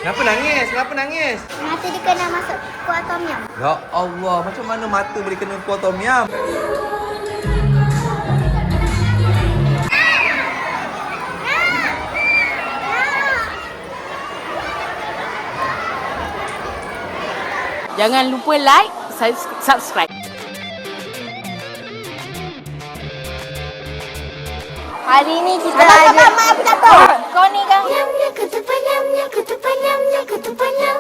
Kenapa nangis? Kenapa nangis? Mata dia kena masuk kuah tom yum. Ya Allah, macam mana mata boleh kena kuah tom yum? Jangan lupa like, subscribe. Hari ni kita ada... Mak, apa jatuh? Kau ni kan? Nyamnya ketupat, nyamnya ketupat, nyamnya ketupat, nyam.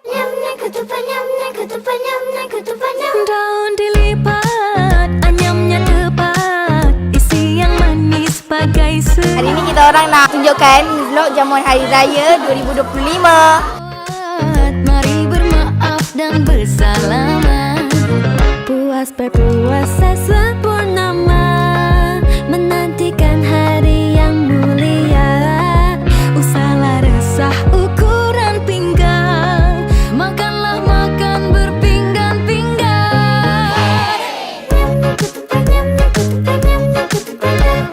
Nyamnya ketupat, nyamnya ketupat, nyamnya ketupat, nyam. Daun dilipat, anyamnya tepat. Isi yang manis bagai serat. Hari ni kita orang nak tunjukkan vlog jamuan Hari Raya 2025. Mari bermaaf dan bersalaman. Puas berpuasa sempurnama, menantikan hari yang mulia. Usahlah resah ukuran pinggang, makanlah makan berpinggan-pinggan. Nyamnya ketupat, nyamnya ketupat, nyamnya ketupat, nyam.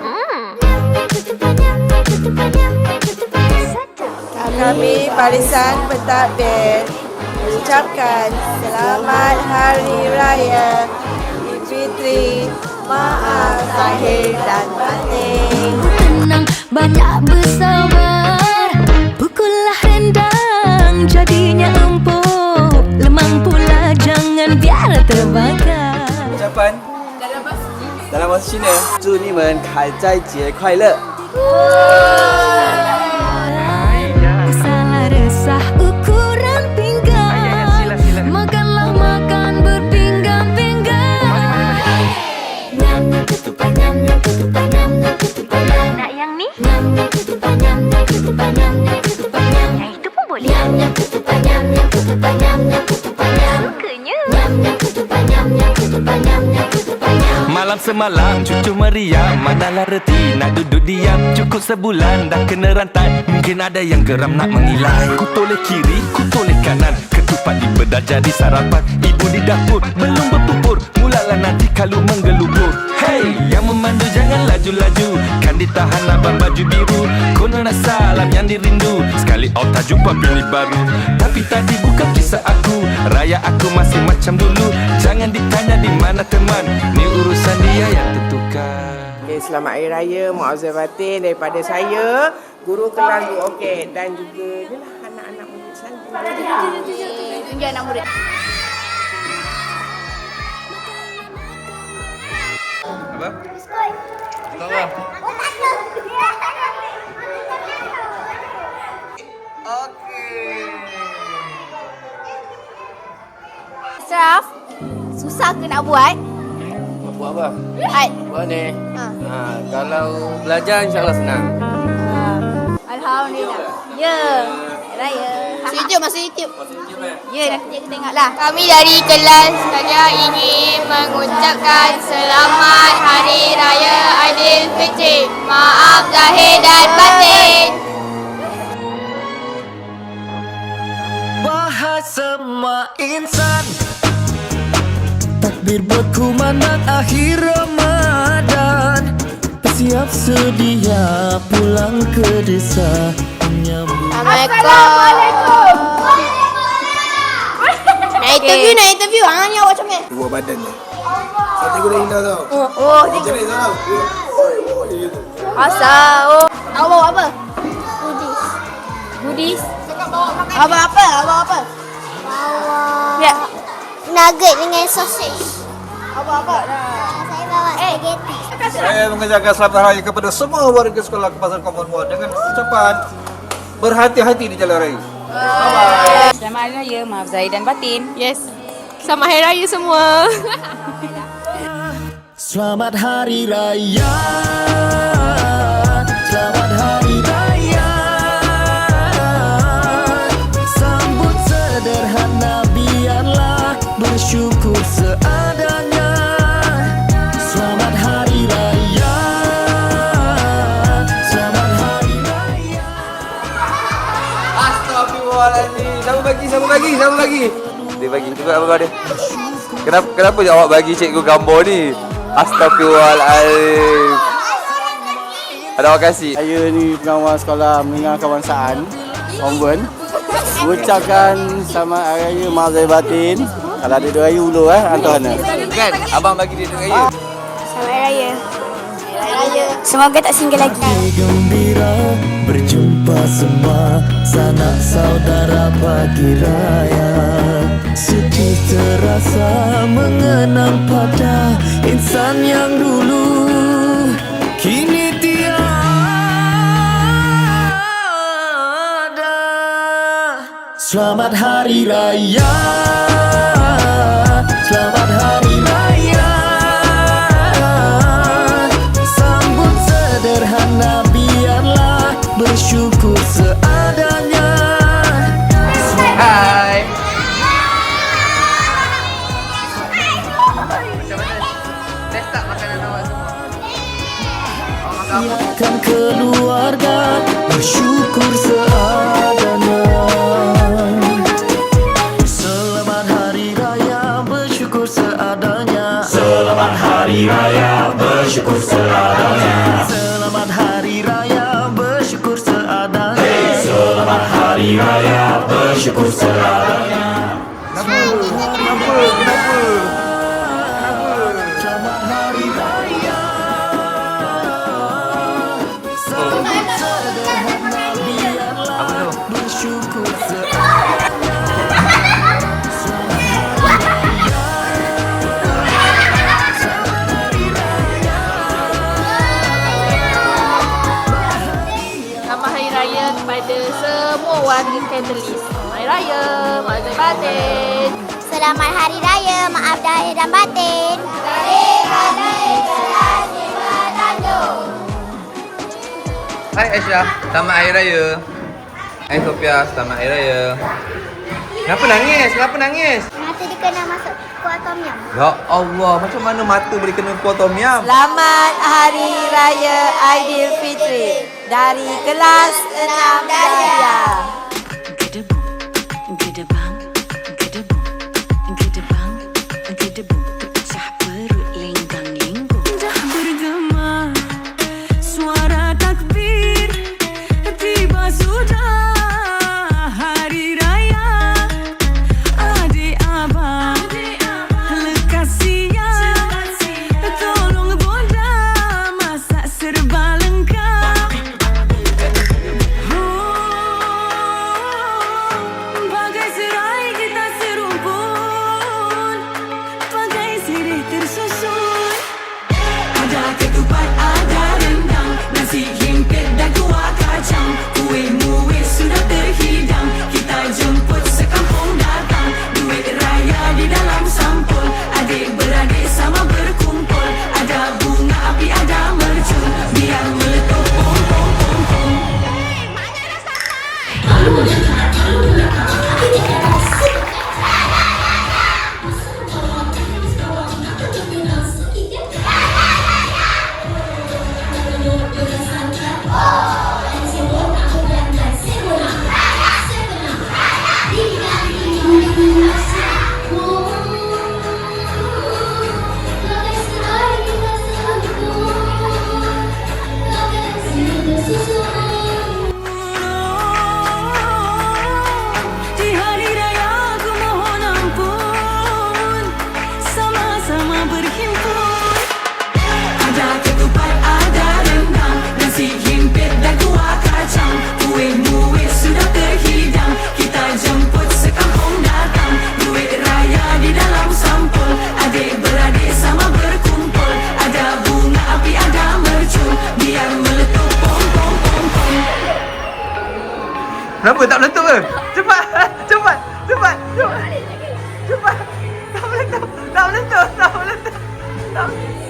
Nyamnya ketupat, nyamnya ketupat, nyamnya ketupat. Kami barisan pentadbir mengucapkan selamat Hari Raya Aidilfitri. Maaf lahir dan batin. Tenang, banyak bersabar. Pukullah rendang, jadinya empuk. Lemang pula jangan biar terbakar. Ucapan dalam bahasa Cina. 祝你们开斋节快乐。 Usahlah resah ukuran pinggang, makanlah makan berpinggan-pinggan. Nyamnya ketupat, nyamnya ketupat, nyamnya ketupat, nyam. Nak yang ni? Nyamnya ketupat, nyamnya ketupat, nyamnya ketupat, nyam. Yang itu pun boleh. Nyamnya ketupat, nyamnya ketupat, nyamnya ketupat, nyam. Sukanya. Nyamnya ketupat, nyamnya ketupat, nyamnya ketupat, nyam. Malam semalam cucu meriam, manalah reti nak duduk diam. Cukup sebulan dah kena rantai, mungkin ada yang geram nak menilai. Ku toleh kiri, ku toleh kanan, ketupat dibedah jadi sarapan. Ibu di dapur belum berpupur, mulalah nanti kalau menggelubur. Hey, yang memandu jangan laju-laju, kan ditahan abang baju biru. Konon nak salam yang dirindu, sekali tak jumpa bini baru. Tapi tadi bukan kisah aku, raya aku masih macam dulu. Jangan ditanya di mana teman, ni urusan dia yang tentukan. Okay, selamat Hari Raya, maaf zahir batin daripada saya, guru kelas okey, dan juga inilah anak-anak murid saya. Tunjuk anak murid. Apa? Tak apa. Okey. Ashraf, susah ke nak buat? Buat apa? Ait. Buat ni. Ha. Kalau belajar insyaAllah senang. Alhamdulillah. Ya. Raya. Masuk YouTube, masuk YouTube. Ya, nanti kita tengoklah. Kami dari kelas saya ingin mengucapkan selamat Hari Raya Aidilfitri. Maaf lahir dan batin. Wahai semua insan, takbir buat kumandan akhir Ramadan. Siap sedia pulang ke desa menyambut. Assalamualaikum. Nak interview. Ni awak macam mana? Buat badan ni. Saya tengok dah indah tau. Oh, Jenis tau. asal. Oh. Awak bawa apa? Goodies. Abang apa? Bawa ya. Nugget dengan sausage. Abang apa? Saya bawa spaghetti. Saya mengucapkan selamat raya kepada semua warga sekolah Kebasan Common Ward dengan ucapan berhati-hati di jalan raya. Selamat Hari Raya, maaf zahir dan batin. Yes. Selamat Hari Raya semua. Selamat Hari Raya, selamat Hari Raya. Sambut sederhana, biarlah bersyukur seadanya. Selamat Hari Raya, selamat Hari Raya. Astagfirullahaladzim. Sama bagi. Dia bagi juga apa kau dia? Kenapa awak bagi cikgu gambar ni? Astagfirullahaladzim. Ada awak kasih. Saya ni pengawal sekolah menengah kebangsaan Convent. Ucapkan selamat hari raya Maaf Zahir Batin. Kalau ada dua raya ulu hantar mana? Kan abang bagi dia duit raya. Selamat Raya. Raya. Semoga tak singgah lagi. Gembira berjumpa semua sanak saudara pagi raya. Sedih terasa mengenang pada insan yang dulu kini tiada. Selamat Hari Raya. Selamat Hari Raya. Sambut sederhana biarlah bersyukur seadanya. Hai. Testa makanan awak semua. Siapkan keluarga bersyukur seadanya. Selamat Hari Raya bersyukur seadanya. Selamat Hari Raya bersyukur seadanya. Selamat Hari Raya bersyukur seadanya. Selamat Hari Raya bersyukur seadanya. Kenapa? Selamat Hari Raya. Sambut sederhana biarlah bersyukur seadanya. Selamat Hari Raya kepada semua warga Katolik. Selamat Hari Raya, Mak Zahir Batin. Selamat Hari Raya, maaf lahir dan batin. Hai Aisyah, selamat Hari Raya. Hai Sophia, selamat Hari Raya. Kenapa nangis? Kenapa nangis? Mata dia kena masuk kuah tom yum. Ya Allah, macam mana mata boleh kena kuah tom yum? Selamat Hari Raya Aidilfitri dari kelas 6 darjah. Gedebang, gedebung, gedebang, gedebung, pecah perut lenggang-lenggong. Dah bergema suara takbir, tiba sudah hari raya. Adik abang, lekas siap, tolong bonda masak serba lengkap. Bagai serai kita serumpun, bagai sirih tersusun. Ada ketupat, ada rendang, nasi himpit dan kuah kacang. Kuih muih sudah terhidang, kita jemput sekampung datang. Duit raya di dalam sampul, adik beradik sama berkumpul. Ada bunga api, ada mercun, biar meletup pom pom pom pom. Di hari raya ku mohon ampun, sama-sama berhimpun. Ada ketupat, ada rendang, nasi himpit dan kuah kacang. Kuih muih sudah terhidang, kita jemput sekampung datang. Duit raya di dalam sampul, adik beradik sama berkumpul. Ada bunga api, ada mercun, biar meletup pom pom pom pom. Kenapa tak meletup ke? Cepat, cepat, cepat, cepat. Cepat. Tak meletup, tak meletup, tak meletup. Tak meletup.